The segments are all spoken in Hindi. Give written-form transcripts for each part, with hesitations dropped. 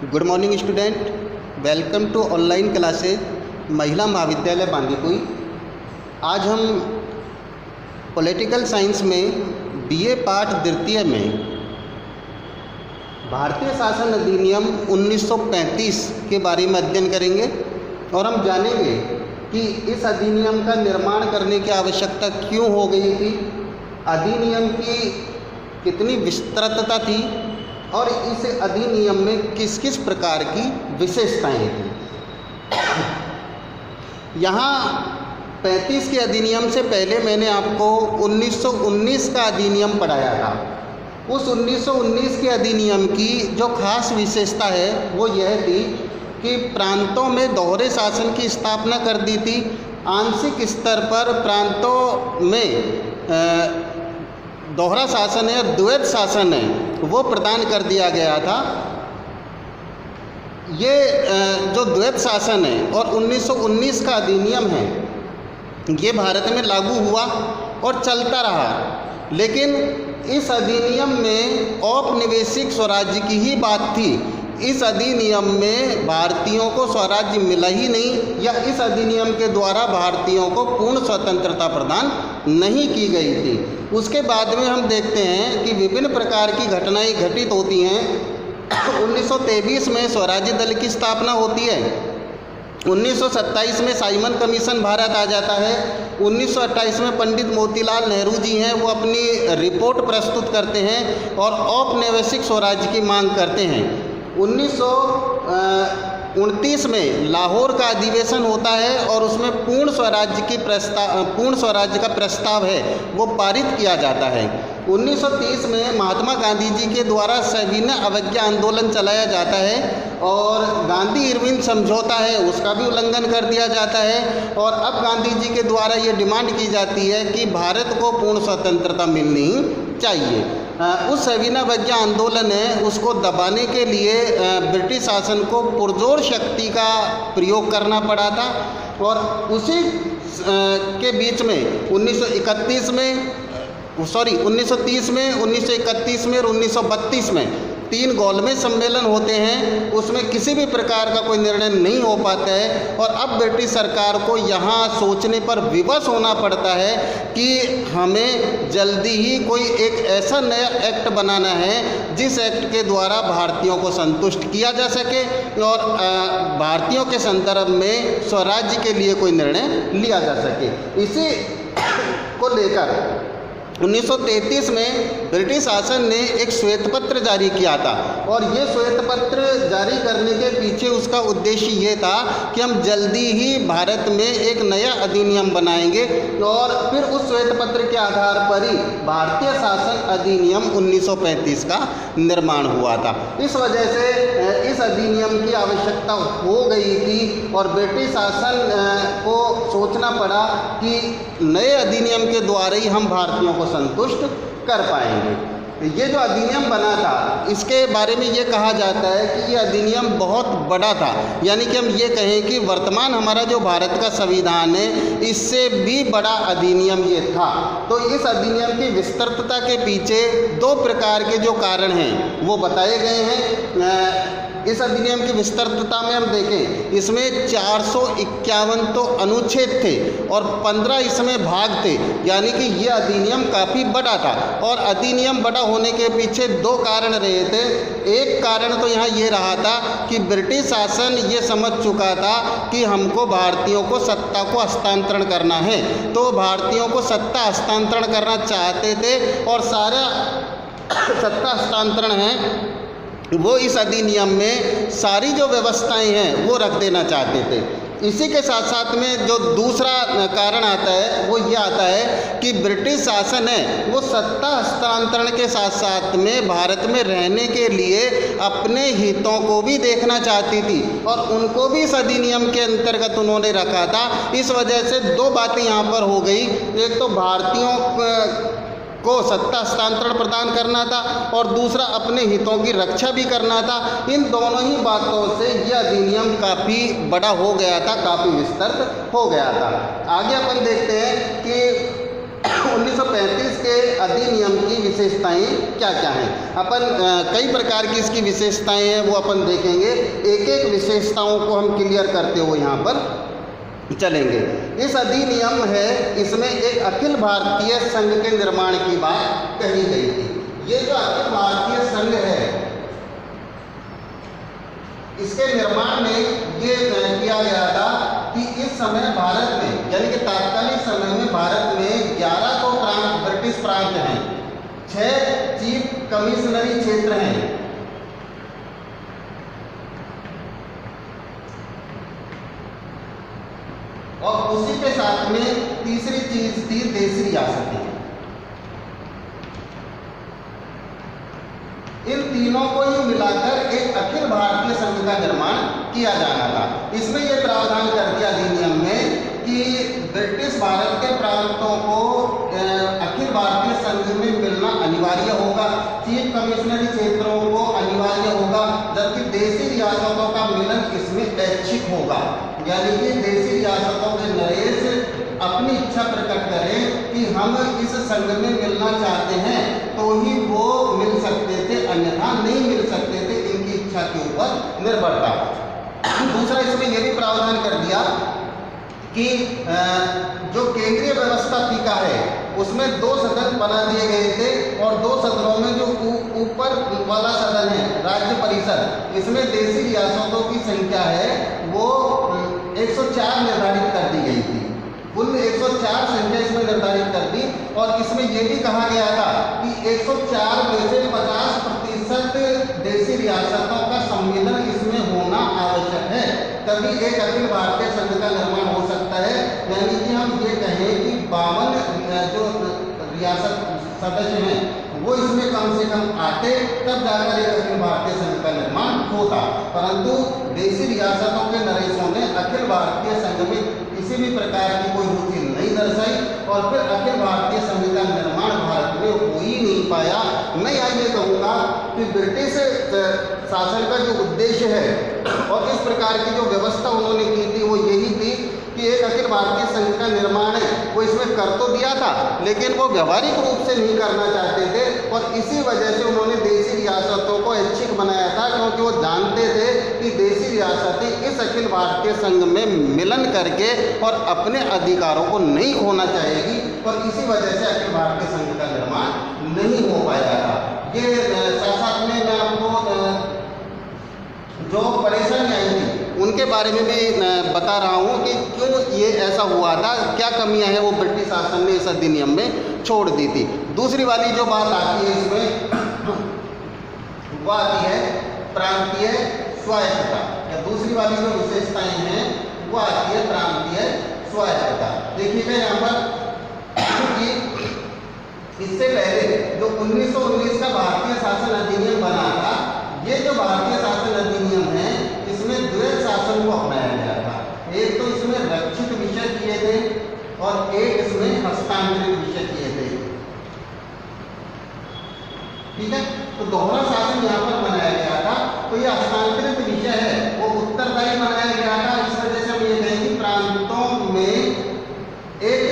Good morning student, welcome to online classes Mahila Mahavidyalaya Bandikui. आज हम पॉलिटिकल साइंस में बीए पाठ द्वितीय में भारतीय शासन अधिनियम 1935 के बारे में अध्ययन करेंगे और हम जानेंगे कि इस अधिनियम का निर्माण करने की आवश्यकता क्यों हो गई थी, अधिनियम की कितनी विस्तृतता थी और इस अधिनियम में किस किस प्रकार की विशेषताएं थी। यहाँ 35 के अधिनियम से पहले मैंने आपको 1919 का अधिनियम पढ़ाया था। उस 1919 के अधिनियम की जो खास विशेषता है वो यह थी कि प्रांतों में दोहरे शासन की स्थापना कर दी थी। आंशिक स्तर पर प्रांतों में दोहरा शासन है, द्वैत शासन है, वो प्रदान कर दिया गया था। ये जो द्वैत शासन है और 1919 का अधिनियम है ये भारत में लागू हुआ और चलता रहा, लेकिन इस अधिनियम में औपनिवेशिक स्वराज्य की ही बात थी। इस अधिनियम में भारतीयों को स्वराज्य मिला ही नहीं या इस अधिनियम के द्वारा भारतीयों को पूर्ण स्वतंत्रता प्रदान नहीं की गई थी। उसके बाद में हम देखते हैं कि विभिन्न प्रकार की घटनाएं घटित होती हैं। 1923 में स्वराज्य दल की स्थापना होती है। 1927 में साइमन कमीशन भारत आ जाता है। 1928 में पंडित मोतीलाल नेहरू जी हैं, वो अपनी रिपोर्ट प्रस्तुत करते हैं और औपनिवेशिक स्वराज्य की मांग करते हैं। 1929 में लाहौर का अधिवेशन होता है और उसमें पूर्ण स्वराज्य का प्रस्ताव है वो पारित किया जाता है। 1930 में महात्मा गांधी जी के द्वारा सविनय अवज्ञा आंदोलन चलाया जाता है और गांधी इरविन समझौता है उसका भी उल्लंघन कर दिया जाता है और अब गांधी जी के द्वारा ये डिमांड की जाती है कि भारत को पूर्ण स्वतंत्रता मिलनी चाहिए। उस सविनय अवज्ञा आंदोलन है उसको दबाने के लिए ब्रिटिश शासन को पुरजोर शक्ति का प्रयोग करना पड़ा था और उसी के बीच में 1930 में, 1931 में और 1932 में 3 गोलमेज सम्मेलन होते हैं। उसमें किसी भी प्रकार का कोई निर्णय नहीं हो पाता है और अब ब्रिटिश सरकार को यहाँ सोचने पर विवश होना पड़ता है कि हमें जल्दी ही कोई एक ऐसा नया एक्ट बनाना है जिस एक्ट के द्वारा भारतीयों को संतुष्ट किया जा सके और भारतीयों के संदर्भ में स्वराज्य के लिए कोई निर्णय लिया जा सके। इसी को लेकर 1933 में ब्रिटिश शासन ने एक श्वेत पत्र जारी किया था और ये श्वेत पत्र जारी करने के पीछे उसका उद्देश्य ये था कि हम जल्दी ही भारत में एक नया अधिनियम बनाएंगे और फिर उस श्वेत पत्र के आधार पर ही भारतीय शासन अधिनियम 1935 का निर्माण हुआ था। इस वजह से इस अधिनियम की आवश्यकता हो गई थी और ब्रिटिश शासन को सोचना पड़ा कि नए अधिनियम के द्वारा ही हम भारतीयों को संतुष्ट कर पाएंगे। ये जो अधिनियम बना था इसके बारे में ये कहा जाता है कि ये अधिनियम बहुत बड़ा था, यानी कि हम ये कहें कि वर्तमान हमारा जो भारत का संविधान है इससे भी बड़ा अधिनियम ये था। तो इस अधिनियम की विस्तृतता के पीछे 2 प्रकार के जो कारण हैं वो बताए गए हैं। इस अधिनियम की विस्तृतता में हम देखें, इसमें 451 तो अनुच्छेद थे और 15 इसमें भाग थे, यानी कि ये अधिनियम काफ़ी बड़ा था। और अधिनियम बड़ा होने के पीछे 2 कारण रहे थे। एक कारण तो यहाँ ये रहा था कि ब्रिटिश शासन ये समझ चुका था कि हमको भारतीयों को सत्ता को हस्तांतरण करना है, तो भारतीयों को सत्ता हस्तांतरण करना चाहते थे और सारा सत्ता हस्तांतरण है वो इस अधिनियम में सारी जो व्यवस्थाएं हैं वो रख देना चाहते थे। इसी के साथ साथ में जो दूसरा कारण आता है वो ये आता है कि ब्रिटिश शासन है वो सत्ता हस्तांतरण के साथ साथ में भारत में रहने के लिए अपने हितों को भी देखना चाहती थी और उनको भी इस अधिनियम के अंतर्गत उन्होंने रखा था। इस वजह से 2 बातें यहाँ पर हो गई, एक तो भारतीयों को सत्ता हस्तांतरण प्रदान करना था और दूसरा अपने हितों की रक्षा भी करना था। इन दोनों ही बातों से यह अधिनियम काफ़ी बड़ा हो गया था, काफ़ी विस्तृत हो गया था। आगे अपन देखते हैं कि 1935 के अधिनियम की विशेषताएं क्या क्या हैं। अपन कई प्रकार की इसकी विशेषताएं हैं वो अपन देखेंगे, एक एक विशेषताओं को हम क्लियर करते हुए यहाँ पर चलेंगे। इस अधिनियम है, इसमें एक अखिल भारतीय संघ के निर्माण की बात कही गई थी। ये जो अखिल भारतीय संघ है, इसके निर्माण में ये किया गया था कि इस समय भारत में, यानी कि तात्कालिक समय में भारत में 11 तो प्रांत ब्रिटिश प्रांत हैं, 6 चीफ कमिश्नरी क्षेत्र हैं, और उसी के साथ में तीसरी चीज थी देशी रियासतें। इन तीनों को ही मिलाकर एक अखिल भारतीय संघ का निर्माण किया जाना था। इसमें यह प्रावधान कर दिया अधिनियम में कि ब्रिटिश भारत के प्रांतों को अखिल भारतीय संघ में मिलना अनिवार्य होगा, चीफ कमिश्नरी क्षेत्रों को अनिवार्य होगा, जबकि देशी रियासतों का मिलन इसमें ऐच्छिक होगा। यानी कि देशी रियासतों के नरेश अपनी इच्छा प्रकट करें कि हम इस संघ में मिलना चाहते हैं तो ही वो मिल सकते थे, अन्यथा नहीं मिल सकते थे, इनकी इच्छा के ऊपर निर्भर था। दूसरा, इसमें यह भी प्रावधान कर दिया कि जो केंद्रीय व्यवस्था टीका है उसमें 2 सदन बना दिए गए थे, और 2 सदनों में जो ऊपर वाला सदन है राज्य परिषद, इसमें देशी रियासतों की संख्या है वो 104 निर्धारित कर दी गई थी। कुल 104 संख्या इसमें निर्धारित कर दी, और इसमें यह भी कहा गया था कि 104 में से 50% देशी रियासतों का सम्मिलन इसमें होना आवश्यक है, तभी एक अखिल भारतीय संघ का निर्माण हो सकता है। यानी कि हम ये कहें कि 52 जो रियासत सदस्य हैं वो इसमें कम से कम आते, तब जाकर एक अखिल भारतीय संघ का निर्माण होता। परंतु देशी रियासतों के नरेशों ने अखिल भारतीय संघ में किसी भी प्रकार की कोई रुचि नहीं दर्शाई, और फिर अखिल भारतीय संघ का निर्माण भारत में हो ही नहीं पाया। मैं यहाँ ये कहूँगा कि ब्रिटिश शासन का जो उद्देश्य है और इस प्रकार की जो व्यवस्था उन्होंने की थी वो यही थी कि एक अखिल भारतीय संघ का निर्माण है वो इसमें कर तो दिया था, लेकिन वो व्यवहारिक रूप से नहीं करना चाहते थे, और इसी वजह से उन्होंने देशी रियासतों को ऐच्छिक बनाया था, क्योंकि वो जानते थे कि देशी रियासतें इस अखिल भारतीय संघ में मिलन करके और अपने अधिकारों को नहीं खोना चाहेगी, और इसी वजह से अखिल भारतीय संघ का निर्माण नहीं हो पाया था। ये साथ में मैं आपको जो परेशानी आई थी उनके बारे में भी बता रहा हूँ कि क्यों ये ऐसा हुआ था, क्या कमियां हैं वो ब्रिटिश शासन ने इस अधिनियम में छोड़ दी थी। दूसरी वाली जो बात आती है इसमें वो आती है प्रांतीय स्वायत्तता, या दूसरी वाली जो विशेषताएं हैं वो आती है प्रांतीय स्वायत्तता। देखिएगा यहाँ पर कि इससे पहले जो 1919 का भारतीय शासन अधिनियम बना था, ये जो भारतीय शासन अधिनियम है इसमें द्वैध शासन को अपनाया गया था। एक तो इसमें रक्षित विषय किए थे और एक इसमें हस्तांतरित विषय किए थे। ठीक है, तो दोहरा शासन यहाँ पर बनाया गया था। तो ये हस्तांतरित विषय है वो उत्तरदायी बनाया गया था। इस वजह से हम ये कहें कि प्रांतों में एक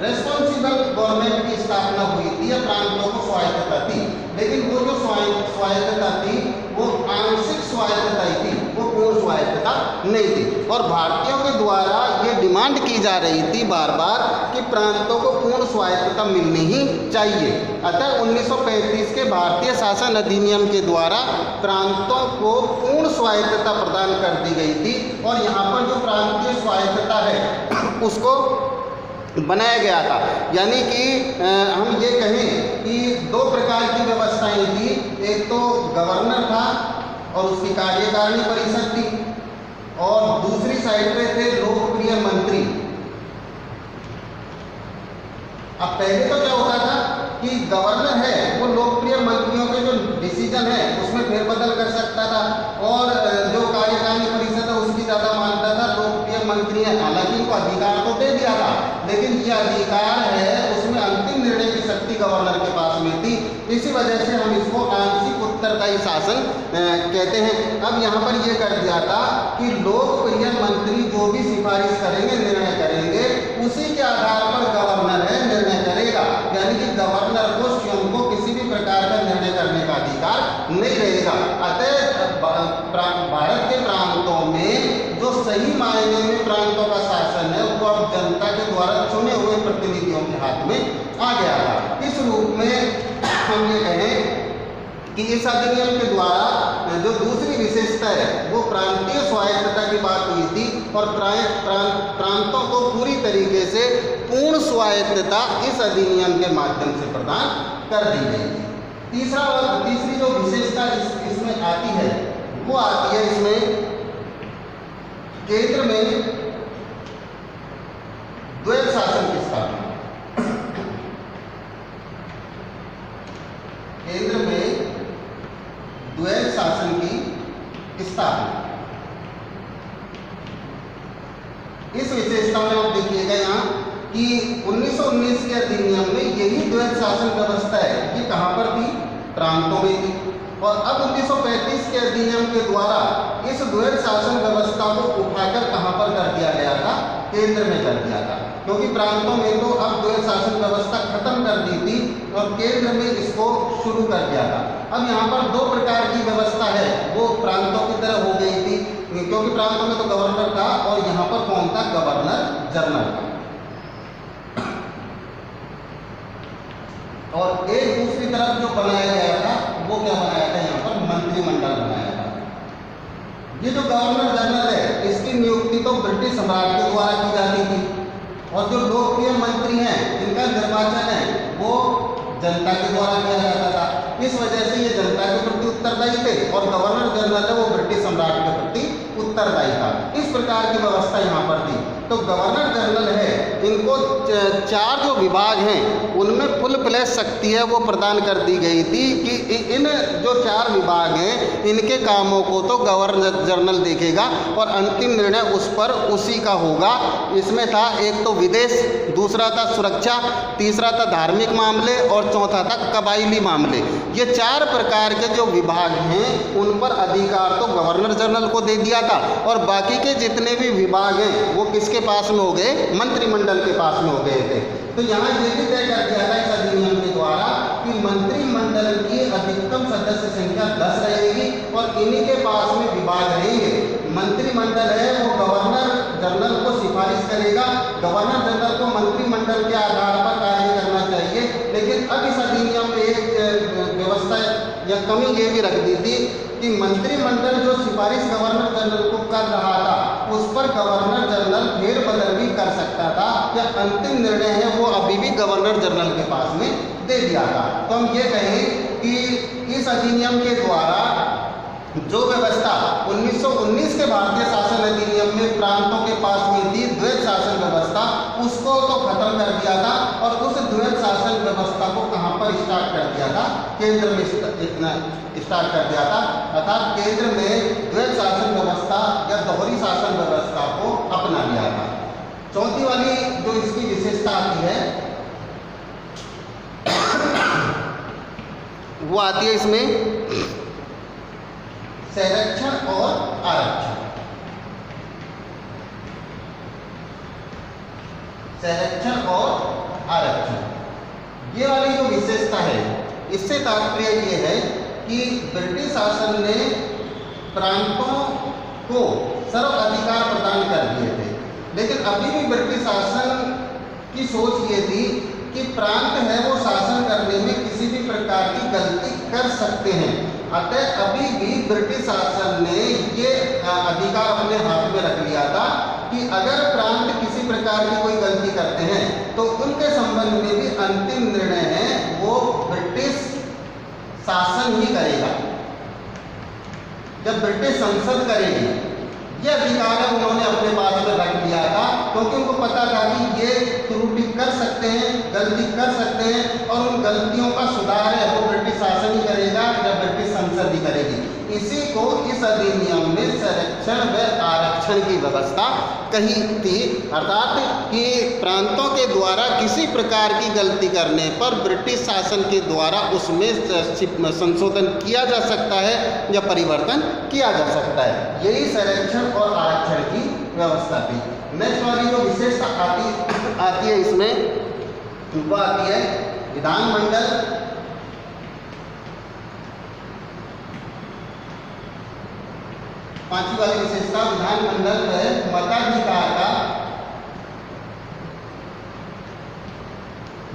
रेस्पॉन्सिबल गवर्नमेंट की स्थापना हुई थी, या प्रांतों को स्वायत्तता थी, लेकिन वो जो स्वायत्तता थी वो आंशिक स्वायत्तता ही थी, वो पूर्ण स्वायत्तता नहीं थी। और भारतीयों के द्वारा ये डिमांड की जा रही थी बार बार कि प्रांतों को पूर्ण स्वायत्तता मिलनी ही चाहिए। अतः 1935 के भारतीय शासन अधिनियम के द्वारा प्रांतों को पूर्ण स्वायत्तता प्रदान कर दी गई थी, और यहाँ पर जो प्रांतीय स्वायत्तता है उसको बनाया गया था। यानी कि हम ये कहें कि 2 प्रकार की व्यवस्थाएं थी, एक तो गवर्नर था और उसकी कार्यकारिणी परिषद थी, और दूसरी साइड पे थे लोकप्रिय मंत्री। अब पहले तो क्या होता था कि गवर्नर है वो लोकप्रिय मंत्रियों के जो डिसीजन है उसमें फेरबदल कर सकता था, और जो कार्यकारिणी परिषद है उसकी ज़्यादा मानता था लोकप्रिय मंत्री है। हालांकि उनको अधिकार तो दे दिया था, लेकिन ये अधिकार है उसमें अंतिम निर्णय की शक्ति गवर्नर के पास में थी। इसी वजह से हम इसको आंशिक उत्तरदायी शासन कहते हैं। अब यहाँ पर ये कर दिया था कि लोकप्रिय मंत्री जो भी सिफारिश करेंगे, निर्णय करेंगे, उसी के आधार पर गवर्नर है निर्णय करेगा। यानी कि गवर्नर को व्यक्तियों के हाथ में आ गया था। इस रूप में हम ये कहें कि इस अधिनियम के द्वारा जो दूसरी विशेषता है वो प्रांतीय स्वायत्तता की बात हुई थी और प्रांतों को पूरी तरीके से पूर्ण स्वायत्तता इस अधिनियम के माध्यम से प्रदान कर दी गई थी। तीसरी जो विशेषता इसमें आती है वो आती है इसमें केंद्र में द्वैध शासन की स्थापना। केंद्र में द्वैध शासन की स्थापना। इस विशेषता में आप देखिएगा यहाँ कि 1919 के अधिनियम में यही द्वैध शासन व्यवस्था है, ये कहाँ पर थी? प्रांतों में थी। और अब 1935 के अधिनियम के द्वारा इस द्वैध शासन व्यवस्था को उठाकर कहाँ पर कर दिया गया था? केंद्र में कर दिया था, क्योंकि प्रांतों में तो अब द्वैध शासन व्यवस्था खत्म कर दी थी और केंद्र में इसको शुरू कर दिया था। अब यहाँ पर दो प्रकार की व्यवस्था है, वो प्रांतों की तरह हो गई थी, क्योंकि प्रांतों में तो गवर्नर था और यहाँ पर कौन था? गवर्नर जनरल था। और एक दूसरी तरफ जो बनाया गया था वो क्या बनाया था? यहाँ पर मंत्रिमंडल बनाया था। ये जो गवर्नर जनरल है इसकी नियुक्ति तो ब्रिटिश सम्राट के द्वारा की जाती थी और जो लोकप्रिय मंत्री हैं इनका निर्वाचन है वो जनता के द्वारा किया जाता था। इस वजह से ये जनता के प्रति उत्तरदायी थे और गवर्नर जनरल है वो ब्रिटिश सम्राट के प्रति उत्तरदायी था। इस प्रकार की व्यवस्था यहाँ पर थी। तो गवर्नर जनरल है इनको चार जो विभाग हैं उनमें फुल फ्लैश शक्ति है वो प्रदान कर दी गई थी कि इन जो चार विभाग हैं इनके कामों को तो गवर्नर जनरल देखेगा और अंतिम निर्णय उस पर उसी का होगा। इसमें था एक तो विदेश, दूसरा था सुरक्षा, तीसरा था धार्मिक मामले और चौथा था कबायली मामले। ये चार प्रकार के जो विभाग हैं उन पर अधिकार तो गवर्नर जनरल को दे दिया था और बाकी के जितने भी विभाग हैं वो किसके पास में हो गए? मंत्रिमंडल के पास में हो गए थे। तो यहाँ ये भी तय कर दिया था इस अधिनियम के द्वारा कि मंत्रिमंडल की अधिकतम सदस्य संख्या 10 रहेगी और इन्हीं के पास में विभाग रहेंगे। मंत्रिमंडल है वो गवर्नर जनरल को सिफारिश करेगा, गवर्नर जनरल को मंत्रिमंडल के आधार पर कार्य करना चाहिए। लेकिन अब इस अधिनियम में एक व्यवस्था या कमी ये भी रख दी थी कि मंत्रिमंडल जो सिफारिश गवर्नर जनरल को कर रहा था उस पर गवर्नर जनरल फेरबदल भी कर सकता था या अंतिम निर्णय है वो अभी भी गवर्नर जनरल के पास में दे दिया था। तो हम ये कहें कि इस अधिनियम के द्वारा जो व्यवस्था 1919 के भारतीय शासन अधिनियम में प्रांतों के पास में थी द्वैध शासन व्यवस्था, उसको तो खत्म कर दिया था और उस द्वैध शासन व्यवस्था को कहाँ पर स्टार्ट कर दिया था? केंद्र में स्टार्ट कर दिया था। अर्थात केंद्र में द्वैध शासन व्यवस्था या दोहरी शासन व्यवस्था को अपना लिया था। चौथी वाली जो इसकी विशेषता आती है वो आती है इसमें संरक्षण और आरक्षण। संरक्षण और आरक्षण ये वाली जो विशेषता है इससे तात्पर्य ये है कि ब्रिटिश शासन ने प्रांतों को सर्व अधिकार प्रदान कर दिए थे, लेकिन अभी भी ब्रिटिश शासन की सोच ये थी कि प्रांत है वो शासन करने में किसी भी प्रकार की गलती कर सकते हैं। अतः अभी भी ब्रिटिश शासन ने ये अधिकार अपने हाथ में रख लिया था कि अगर प्रांत किसी प्रकार की कोई गलती करते हैं तो उनके संबंध में भी अंतिम निर्णय है वो ब्रिटिश शासन ही करेगा, जब ब्रिटिश संसद करेगी। ये अधिकार है उन्होंने अपने पास में रख लिया था क्योंकि उनको पता था कि ये त्रुटि कर सकते हैं, गलती कर सकते हैं और उन गलतियों का सुधार है वो ब्रिटिश शासन ही करेगा या ब्रिटिश संसद ही करेगी। इसी को इस अधिनियम में संरक्षण व आरक्षण की व्यवस्था कही थी, अर्थात कि प्रांतों के द्वारा किसी प्रकार की गलती करने पर ब्रिटिश शासन के द्वारा उसमें संशोधन किया जा सकता है या परिवर्तन किया जा सकता है। यही संरक्षण और आरक्षण की व्यवस्था थी। नेक्स्ट वाली जो विशेषता आती है इसमें वो आती है विधानमंडल। पांचवी वाली विशेषता विधानमंडल में मताधिकार का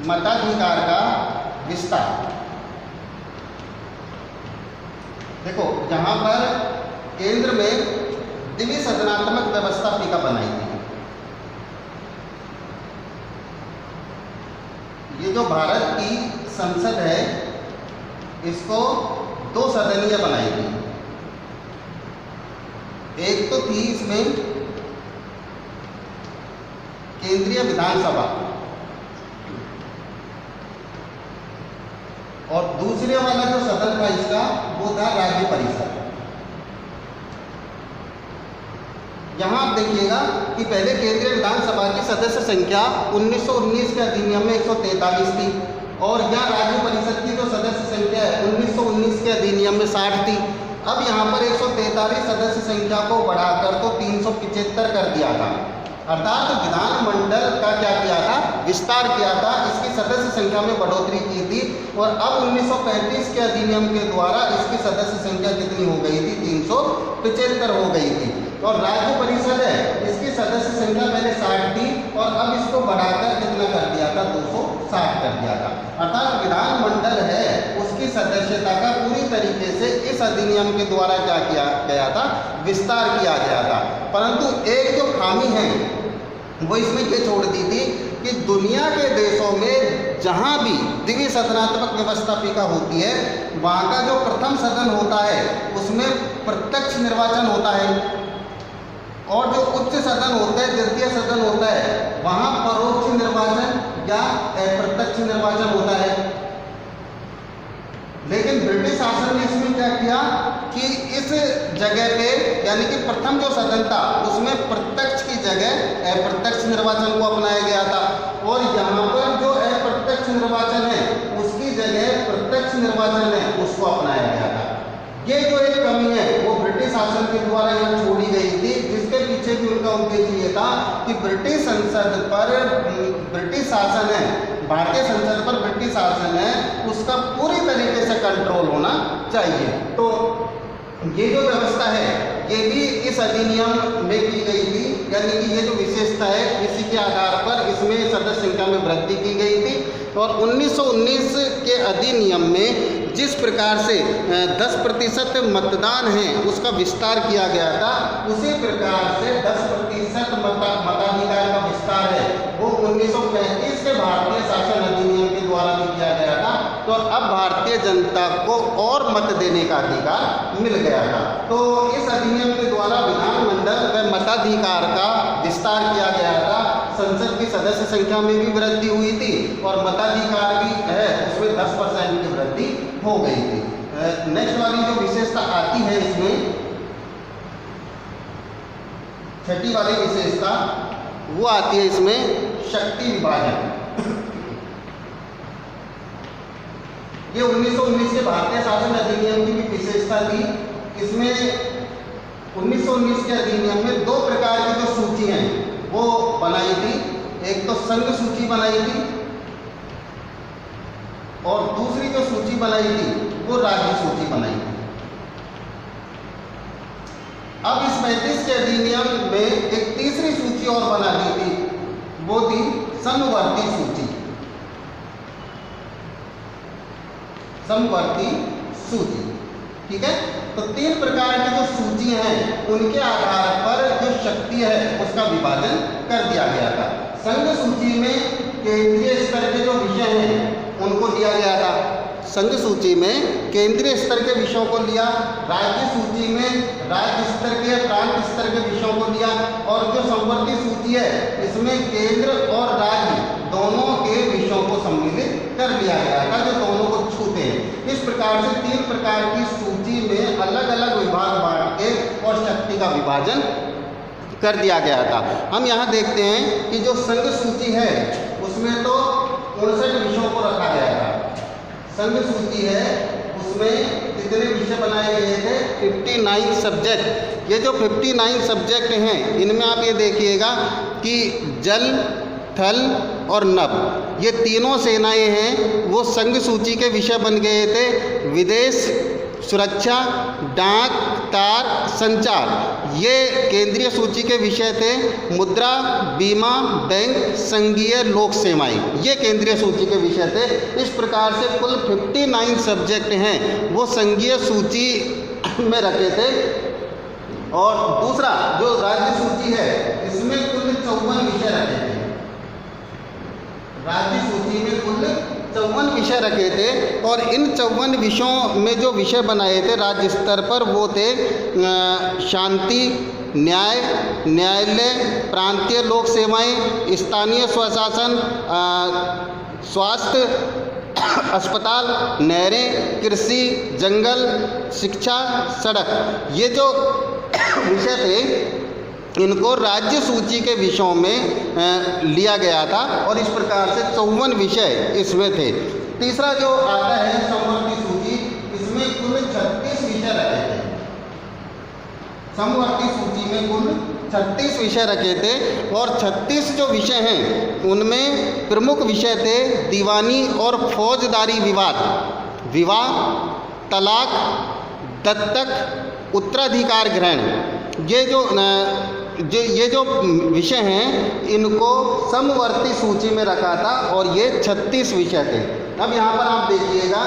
मताधिकार का विस्तार। देखो, जहाँ पर केंद्र में द्विसदनात्मक व्यवस्था बनाई थी, ये जो भारत की संसद है इसको 2 सदनीय बनाई थी। एक तो थी इसमें केंद्रीय विधानसभा और दूसरे वाला जो सदन था इसका वो था राज्य परिषद। यहाँ आप देखिएगा कि पहले केंद्रीय विधानसभा की सदस्य संख्या 1919 के अधिनियम में 143 थी और यहाँ राज्य परिषद की जो सदस्य संख्या है 1919 के अधिनियम में 60 थी। अब यहाँ पर 143 सदस्य संख्या को बढ़ाकर तो 375 कर दिया था, अर्थात विधानमंडल का क्या किया था, विस्तार किया था, इसकी सदस्य संख्या में बढ़ोतरी की थी। और अब 1935 के अधिनियम के द्वारा इसकी सदस्य संख्या कितनी हो गई थी, 375 हो गई थी। और राज्य परिषद है इसकी सदस्य संख्या पहले 60 थी और अब इसको बढ़ाकर कितना कर दिया था, 260 कर दिया था। अर्थात विधानमंडल है उसकी सदस्यता का पूरी तरीके से इस अधिनियम के द्वारा क्या किया गया था, विस्तार किया गया था। परंतु एक जो खामी है वो इसमें ये छोड़ दी थी कि दुनिया के देशों में जहाँ भी द्विसदनात्मक व्यवस्थापिका होती है वहाँ का जो प्रथम सदन होता है उसमें प्रत्यक्ष निर्वाचन होता है और जो उच्च सदन होता है, द्वितीय सदन होता है, वहाँ परोक्ष निर्वाचन या अप्रत्यक्ष निर्वाचन होता है। लेकिन ब्रिटिश शासन ने इसमें क्या किया कि इस जगह पे यानी कि प्रथम जो सदन था उसमें प्रत्यक्ष की जगह अप्रत्यक्ष निर्वाचन को अपनाया गया था और यहाँ पर जो अप्रत्यक्ष निर्वाचन है उसकी जगह प्रत्यक्ष निर्वाचन है उसको अपनाया गया था। ये जो एक कमी है वो ब्रिटिश शासन के द्वारा यहाँ छोड़ी गई थी, जिसके पीछे भी उनका उद्देश्य ये था कि ब्रिटिश संसद पर ब्रिटिश शासन है, भारतीय संसद पर ब्रिटिश शासन है, उसका पूरी तरीके से कंट्रोल होना चाहिए। तो ये जो व्यवस्था है ये भी इस अधिनियम में की गई थी, यानी कि ये जो विशेषता है इसी के आधार पर इसमें सदस्य संख्या में वृद्धि की गई थी। और 1919 के अधिनियम में जिस प्रकार से 10% मतदान है उसका विस्तार किया गया था, उसी प्रकार से 10% मताधिकार का विस्तार है वो 1935 के भारतीय शासन अधिनियम के द्वारा भी किया गया था। तो अब भारतीय जनता को और मत देने का अधिकार मिल गया था। तो इस अधिनियम के द्वारा विधानमंडल व मताधिकार का विस्तार किया गया था, संसद की सदस्य संख्या में भी वृद्धि हुई थी और मताधिकार भी है उसमें 10% की वृद्धि हो गई थी। नेक्स्ट वाली जो विशेषता आती है इसमें, छठी वाली विशेषता वो आती है इसमें शक्ति विभाजन। ये 1919 के भारतीय शासन अधिनियम की भी विशेषता थी। इसमें 1919 के अधिनियम में 2 प्रकार की जो सूची हैं वो बनाई थी, एक तो संघ सूची बनाई थी और दूसरी जो सूची बनाई थी वो राज्य सूची बनाई थी। अब इस 35 के अधिनियम में एक तीसरी सूची और बना दी थी, वो थी समवर्ती सूची। समवर्ती सूची, ठीक है। तो 3 प्रकार की जो सूची हैं उनके आधार पर जो शक्ति है उसका विभाजन कर दिया गया था। संघ सूची में केंद्रीय स्तर के जो विषय हैं उनको लिया गया था, संघ सूची में केंद्रीय स्तर के विषयों को लिया, राज्य सूची में राज्य स्तर के प्रांत स्तर के विषयों को लिया और जो समवर्ती सूची है इसमें केंद्र और राज्य दोनों के विषयों को सम्मिलित कर लिया गया था जो दोनों को छूते हैं। इस प्रकार से 3 प्रकार की सूची में अलग अलग विभाग बांट के और शक्ति का विभाजन कर दिया गया था। हम यहाँ देखते हैं कि जो संघ सूची है उसमें तो 59 विषयों को रखा गया था। संघ सूची है उसमें कितने विषय बनाए गए थे, 59 सब्जेक्ट। ये जो 59 सब्जेक्ट हैं इनमें आप ये देखिएगा कि जल, थल और नभ ये तीनों सेनाएं हैं वो संघ सूची के विषय बन गए थे। विदेश, सुरक्षा, डाक, तार, संचार ये केंद्रीय सूची के विषय थे मुद्रा, बीमा, बैंक, संघीय लोक सेवाएं, ये केंद्रीय सूची के विषय थे। इस प्रकार से कुल 59 सब्जेक्ट हैं वो संघीय सूची में रखे थे। और दूसरा जो राज्य सूची है इसमें कुल 54 विषय रखे थे। राज्य सूची में कुल 54 विषय रखे थे और इन 54 विषयों में जो विषय बनाए थे राज्य स्तर पर वो थे शांति, न्याय, न्यायालय, प्रांतीय लोक सेवाएं, स्थानीय स्वशासन, स्वास्थ्य, अस्पताल, नहरें, कृषि, जंगल, शिक्षा, सड़क। ये जो विषय थे इनको राज्य सूची के विषयों में लिया गया था और इस प्रकार से 54 विषय इसमें थे। तीसरा जो आता है समवर्ती सूची, इसमें कुल 36 विषय रखे थे। समवर्ती सूची में कुल 36 विषय रखे थे और 36 जो विषय हैं उनमें प्रमुख विषय थे दीवानी और फौजदारी विवाद, विवाह, तलाक, दत्तक, उत्तराधिकार ग्रहण। ये जो विषय हैं इनको समवर्ती सूची में रखा था और ये 36 विषय थे। अब यहाँ पर आप देखिएगा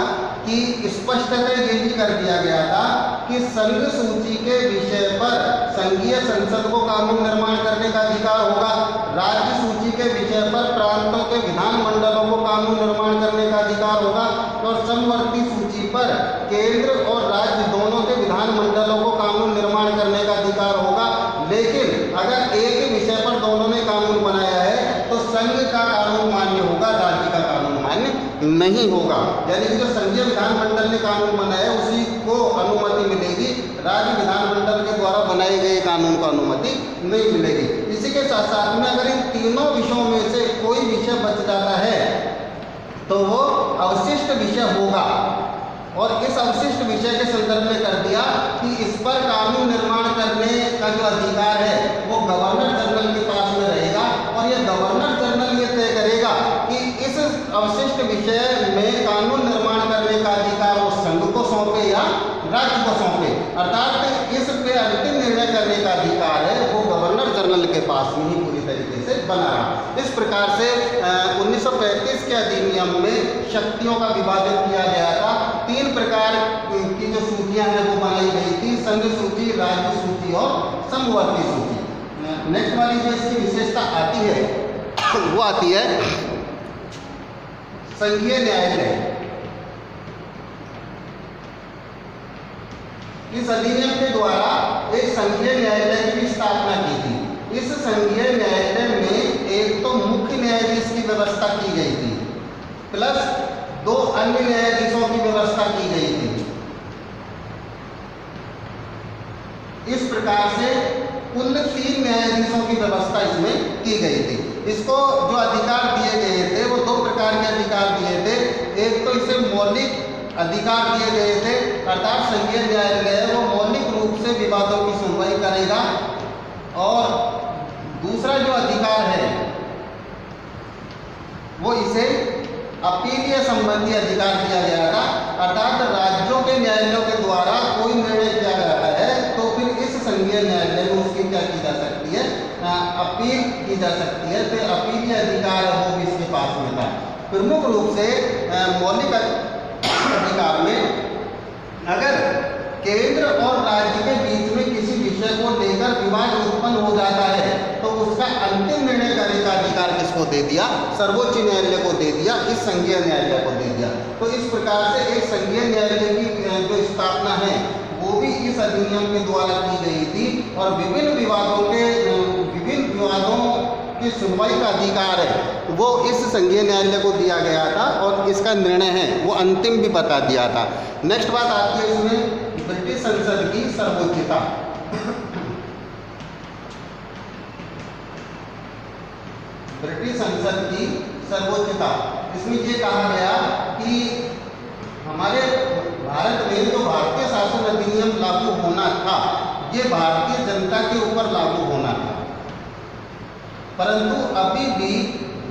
कि स्पष्टतः ये भी कर दिया गया था कि संघ सूची के विषय पर संघीय संसद को कानून निर्माण करने का अधिकार होगा, राज्य सूची के विषय पर प्रांतों के विधानमंडलों को कानून निर्माण करने का अधिकार होगा और समवर्ती सूची पर केंद्र और राज्य दोनों के विधानमंडलों को कानून निर्माण करने का अधिकार होगा। लेकिन अगर एक ही विषय पर दोनों ने कानून बनाया है तो संघ का कानून मान्य होगा, राज्य का कानून मान्य नहीं होगा। यानी कि जो संघीय विधानमंडल ने कानून बनाया है उसी को अनुमति मिलेगी, राज्य विधानमंडल के द्वारा बनाए गए कानून को अनुमति नहीं मिलेगी। इसी के साथ साथ में अगर इन तीनों विषयों में से कोई विषय बच जाता है तो वो अवशिष्ट विषय होगा और इस अवशिष्ट विषय के संदर्भ में कर दिया कि इस पर कानून निर्माण करने का जो अधिकार है वो गवर्नर जनरल के पास में रहेगा और ये गवर्नर जनरल ये तय करेगा कि इस अवशिष्ट विषय में कानून निर्माण करने का अधिकार वो संघ को सौंपे या राज्य को सौंपे। अर्थात इस पे अंतिम निर्णय करने का अधिकार है वो गवर्नर जनरल के पास में ही पूरी तरीके से बना रहा। इस प्रकार से 1935 के अधिनियम में शक्तियों का विभाजन किया गया था। 3 प्रकार की जो सूचियां हैं वो बनाई गई थी, संघ सूची, राज्य सूची और समवर्ती सूची। नेक्स्ट वाली जो इसकी विशेषता आती है वो आती है संघीय न्यायालय। इस अधिनियम के द्वारा एक संघीय न्यायालय की स्थापना की थी। इस संघीय न्यायालय में एक तो मुख्य न्यायाधीश की व्यवस्था की गई थी प्लस 2 अन्य न्यायाधीशों की व्यवस्था की गई थी। इस प्रकार से कुल 3 न्यायाधीशों की व्यवस्था इसमें की गई थी। इसको जो अधिकार दिए गए थे वो 2 प्रकार के अधिकार दिए थे। एक तो इसे मौलिक अधिकार दिए गए थे, अर्थात संघीय न्यायालय वो मौलिक रूप से विवादों की सुनवाई करेगा और दूसरा जो अधिकार है वो इसे अपीलीय संबंधी अधिकार दिया गया था। अर्थात राज्यों के न्यायालयों के द्वारा कोई निर्णय किया जाता है तो फिर इस संघीय न्यायालय में उसकी क्या की जा सकती है, अपील की जा सकती है। तो अपीलीय अधिकार वो भी इसके पास में था। प्रमुख रूप से मौलिक अधिकार में अगर केंद्र और राज्य के बीच में किसी विषय को लेकर विवाद उत्पन्न हो जाता है तो उसका अंतिम निर्णय करने का अधिकार किसको दे दिया, सर्वोच्च न्यायालय को दे दिया, इस संघीय न्यायालय को दे दिया। तो इस प्रकार से एक संघीय न्यायालय की जो स्थापना है वो भी इस अधिनियम के द्वारा की गई थी और विभिन्न विवादों की सुनवाई का अधिकार है वो इस संघीय न्यायालय को दिया गया था और इसका निर्णय है वो अंतिम भी बता दिया था। नेक्स्ट बात आती है इसमें ब्रिटिश संसद की सर्वोच्चता। ब्रिटिश संसद की सर्वोच्चता, इसमें ये कहा गया कि हमारे भारत में जो भारतीय शासन अधिनियम लागू होना था ये भारतीय जनता के ऊपर लागू होना था, परंतु अभी भी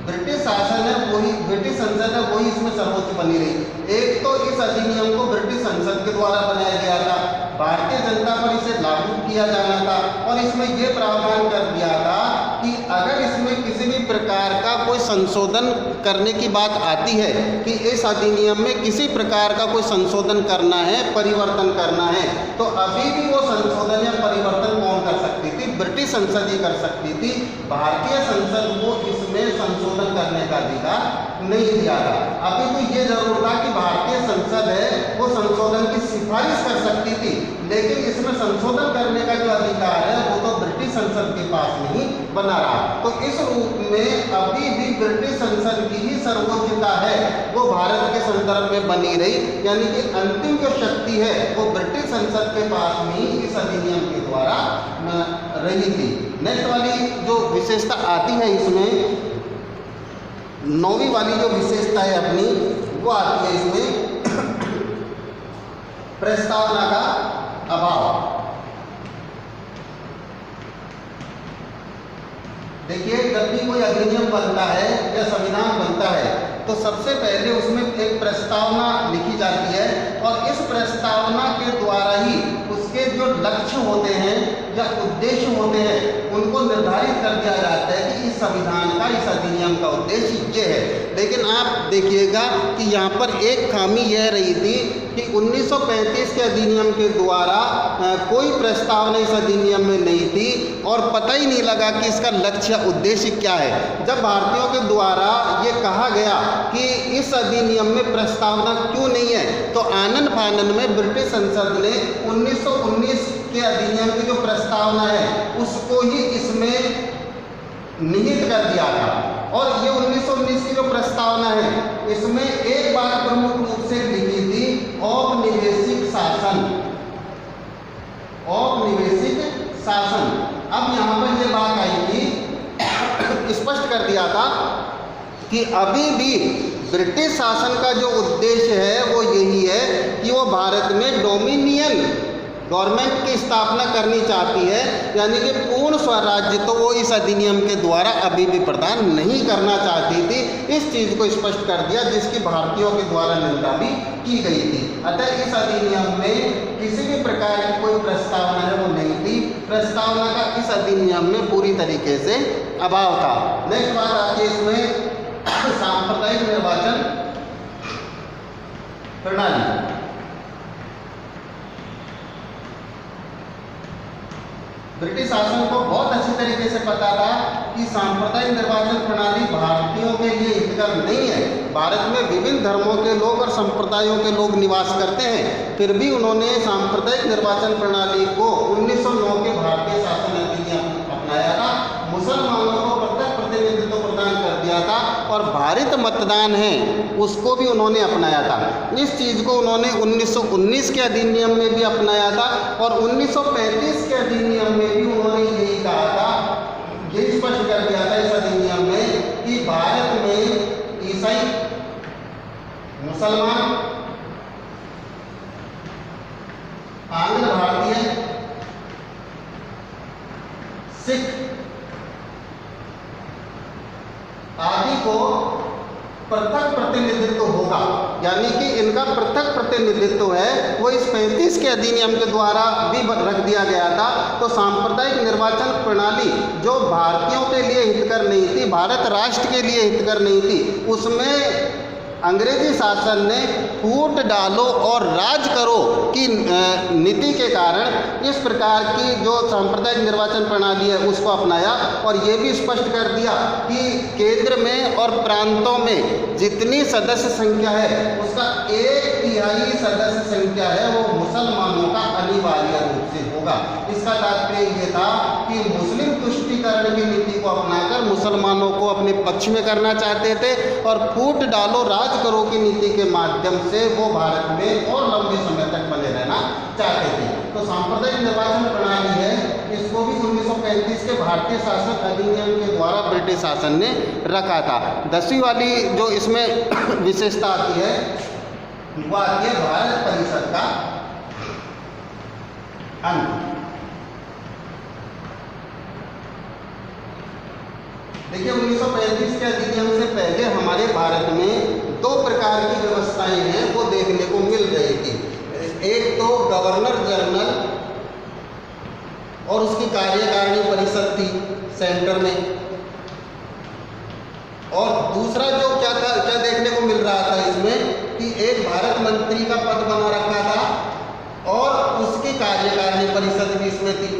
ब्रिटिश शासन है वही, ब्रिटिश संसद है वही इसमें सर्वोच्च बनी रही। एक तो इस अधिनियम को ब्रिटिश संसद के द्वारा बनाया गया था, भारतीय जनता पर इसे लागू किया जाना था। और इसमें ये प्रावधान कर दिया था कि अगर इसमें किसी भी प्रकार का कोई संशोधन करने की बात आती है कि इस अधिनियम में किसी प्रकार का कोई संशोधन करना है, परिवर्तन करना है, तो अभी भी वो संशोधन या परिवर्तन कौन कर सकती थी? ब्रिटिश संसद ही कर सकती थी। भारतीय संसद को इसमें संशोधन करने का अधिकार नहीं दिया था। अभी तो ये जरूर था कि भारतीय संसद है वो संशोधन की सिफारिश कर सकती थी, लेकिन इसमें संशोधन करने का जो अधिकार है वो तो ब्रिटिश संसद के पास नहीं बना रहा। तो इस रूप में अभी भी ब्रिटिश संसद की ही सर्वोच्चता है वो भारत के संदर्भ में बनी रही, यानी कि अंतिम जो शक्ति है वो ब्रिटिश संसद के पास में ही इस अधिनियम के द्वारा रही थी। नेक्स्ट वाली जो विशेषता आती है इसमें, 9वीं वाली जो विशेषता है अपनी वो आती है इसमें प्रस्तावना का अभाव। देखिए, जब भी कोई अधिनियम बनता है या संविधान बनता है तो सबसे पहले उसमें एक प्रस्तावना लिखी जाती है और इस प्रस्तावना के द्वारा ही उसके जो लक्ष्य होते हैं या उद्देश्य होते हैं उनको निर्धारित कर दिया जाता है कि इस संविधान का, इस अधिनियम का उद्देश्य ये है। लेकिन आप देखिएगा कि यहाँ पर एक खामी यह रही थी कि 1935 के अधिनियम के द्वारा कोई प्रस्तावना इस अधिनियम में नहीं थी और पता ही नहीं लगा कि इसका लक्ष्य या उद्देश्य क्या है। जब भारतीयों के द्वारा ये कहा गया कि इस अधिनियम में प्रस्तावना क्यों नहीं है, तो आनन फानन में ब्रिटिश संसद ने 1919 के अधिनियम की जो प्रस्तावना है उसको ही इसमें निहित कर दिया था। और ये 1919 की जो प्रस्तावना है इसमें एक बात प्रमुख रूप से लिखी थी, औपनिवेशिक शासन, औपनिवेशिक शासन। अब यहाँ पर ये बात आई थी, स्पष्ट कर दिया था कि अभी भी ब्रिटिश शासन का जो उद्देश्य है वो यही है कि वो भारत में डोमिनियन गवर्नमेंट की स्थापना करनी चाहती है, यानी कि पूर्ण स्वराज्य तो वो इस अधिनियम के द्वारा अभी भी प्रदान नहीं करना चाहती थी। इस चीज़ को स्पष्ट कर दिया जिसकी भारतीयों के द्वारा निंदा भी की गई थी। अतः इस अधिनियम में किसी भी प्रकार की कोई प्रस्तावना है वो नहीं थी। प्रस्तावना का इस अधिनियम में पूरी तरीके से अभाव था। नेक्स्ट बात आती है इसमें सांप्रदायिक निर्वाचन प्रणाली। ब्रिटिश शासन को बहुत अच्छी तरीके से पता था कि सांप्रदायिक निर्वाचन प्रणाली भारतीयों के लिए हितकर नहीं है। भारत में विभिन्न धर्मों के लोग और संप्रदायों के लोग निवास करते हैं, फिर भी उन्होंने सांप्रदायिक निर्वाचन प्रणाली को 1909 के भारतीय शासन अधिनियम अपनाया था। मुसलमानों को प्रत्यक्ष प्रतिनिधित्व प्रदान कर दिया था और भारित मतदान है उसको भी उन्होंने अपनाया था। इस चीज़ को उन्होंने 1919 के अधिनियम में भी अपनाया था और 1935 के अधिनियम में भी उन्होंने यही कहा था, यही स्पष्ट कर दिया था इस अधिनियम में कि भारत में ईसाई, मुसलमान, आंध्र भारतीय, सिख आदि को पृथक प्रतिनिधित्व होगा, यानी कि इनका पृथक प्रतिनिधित्व है वो इस 35 के अधिनियम के द्वारा भी रख दिया गया था। तो सांप्रदायिक निर्वाचन प्रणाली जो भारतीयों के लिए हितकर नहीं थी, भारत राष्ट्र के लिए हितकर नहीं थी, उसमें अंग्रेजी शासन ने फूट डालो और राज करो की नीति के कारण इस प्रकार की जो सांप्रदायिक निर्वाचन प्रणाली है उसको अपनाया और ये भी स्पष्ट कर दिया कि केंद्र में और प्रांतों में जितनी सदस्य संख्या है उसका 1/3 सदस्य संख्या है वो मुसलमानों का अनिवार्य रूप से होगा। इसका तात्पर्य ये था कि मुस्लिम तुष्टीकरण की नीति को अपनाकर मुसलमानों को अपने पक्ष में करना चाहते थे और फूट डालो राज करो की नीति के माध्यम से वो भारत में और लंबे समय तक बने रहना चाहते थे। तो सांप्रदायिक निर्वाचन प्रणाली है, इसको भी 1935 के भारतीय शासन अधिनियम के द्वारा ब्रिटिश शासन ने रखा था। 10वीं वाली जो इसमें विशेषता आती है वो आती है भारत परिषद का अंत। देखिए, 1935 के अधिनियम से पहले हमारे भारत में 2 प्रकार की व्यवस्थाएं हैं वो देखने को मिल रही थी। एक तो गवर्नर जनरल और उसकी कार्यकारिणी परिषद थी सेंटर में। और दूसरा जो क्या था, क्या देखने को मिल रहा था इसमें कि एक भारत मंत्री का पद बना रखा था और उसकी कार्यकारिणी परिषद भी इसमें थी।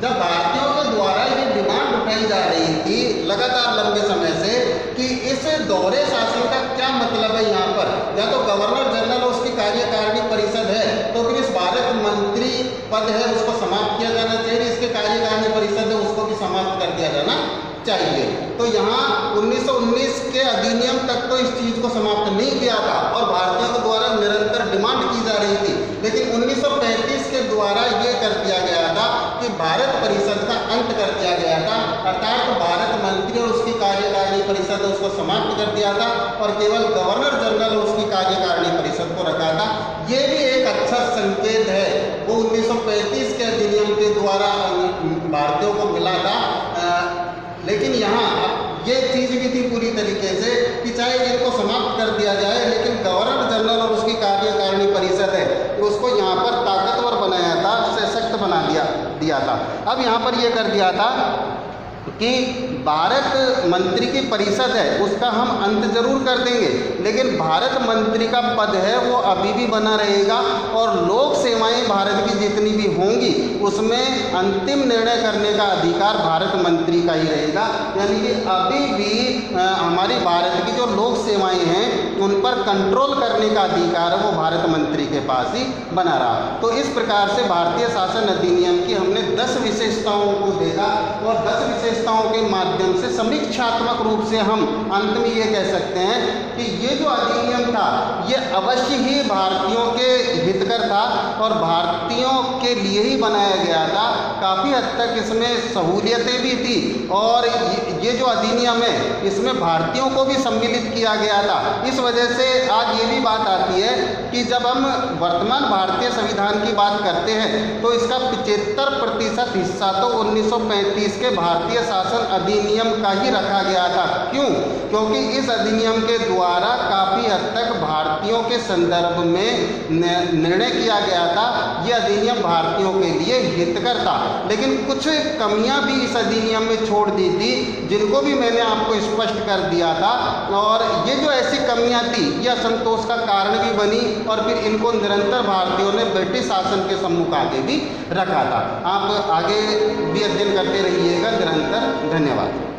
जब भारतीयों के द्वारा ये डिमांड उठाई जा रही थी लगातार लंबे समय से कि इस दोहरे शासन का क्या मतलब है यहाँ पर, या तो गवर्नर जनरल और उसकी कार्यकारिणी परिषद है तो फिर इस भारत मंत्री पद है उसको समाप्त किया जाना चाहिए, इसके कार्यकारिणी परिषद है उसको भी समाप्त कर दिया जाना चाहिए। तो यहाँ 1919 के अधिनियम तक तो इस चीज़ को समाप्त नहीं किया था और भारतीयों के द्वारा निरंतर डिमांड की जा रही थी, लेकिन 1935 के द्वारा ये कर दिया गया था कि भारत परिषद का अंत कर दिया गया था, अर्थात तो भारत मंत्री और उसकी कार्यकारिणी परिषद उसको समाप्त कर दिया था और केवल गवर्नर जनरल और उसकी कार्यकारिणी परिषद को रखा था। ये भी एक अच्छा संकेत है, वो 1935 के अधिनियम के द्वारा भारतीयों को मिला था। लेकिन यहाँ ये चीज़ भी थी पूरी तरीके से कि चाहे इनको समाप्त कर दिया जाए, लेकिन गवर्नर जनरल और उसकी कार्यकारिणी परिषद है उसको यहाँ पर ताकतवर बनाया था, सशक्त बना दिया था। अब यहाँ पर ये कर दिया था कि भारत मंत्री की परिषद है उसका हम अंत जरूर कर देंगे, लेकिन भारत मंत्री का पद है वो अभी भी बना रहेगा और लोक सेवाएं भारत की जितनी भी होंगी उसमें अंतिम निर्णय करने का अधिकार भारत मंत्री का ही रहेगा। यानी कि अभी भी हमारी भारत की जो लोक सेवाएं हैं उन पर कंट्रोल करने का अधिकार है वो भारत मंत्री के पास ही बना रहा। तो इस प्रकार से भारतीय शासन अधिनियम की हमने 10 विशेषताओं को देखा और 10 विशेषताओं के माध्यम से समीक्षात्मक रूप से हम अंत में ये कह सकते हैं कि ये जो अधिनियम था ये अवश्य ही भारतीयों के हितकर था और भारतीयों के लिए ही बनाया गया था। काफ़ी हद तक इसमें सहूलियतें भी थी और ये जो अधिनियम है इसमें भारतीयों को भी सम्मिलित किया गया था। इस वजह से आज ये भी बात आती है कि जब हम वर्तमान भारतीय संविधान की बात करते हैं तो इसका 75% हिस्सा तो 1935 के भारतीय शासन अधिनियम का ही रखा गया था। क्यों? क्योंकि इस अधिनियम के द्वारा काफ़ी हद तक भारतीयों के संदर्भ में निर्णय किया गया था। ये अधिनियम भारतीयों के लिए हितकर था, लेकिन कुछ कमियां भी इस अधिनियम में छोड़ दी थी जिनको भी मैंने आपको स्पष्ट कर दिया था और ये जो ऐसी कमियां थी ये असंतोष का कारण भी बनी और फिर इनको निरंतर भारतीयों ने ब्रिटिश शासन के सम्मुख आगे भी रखा था। आप आगे भी अध्ययन करते रहिएगा निरंतर। धन्यवाद।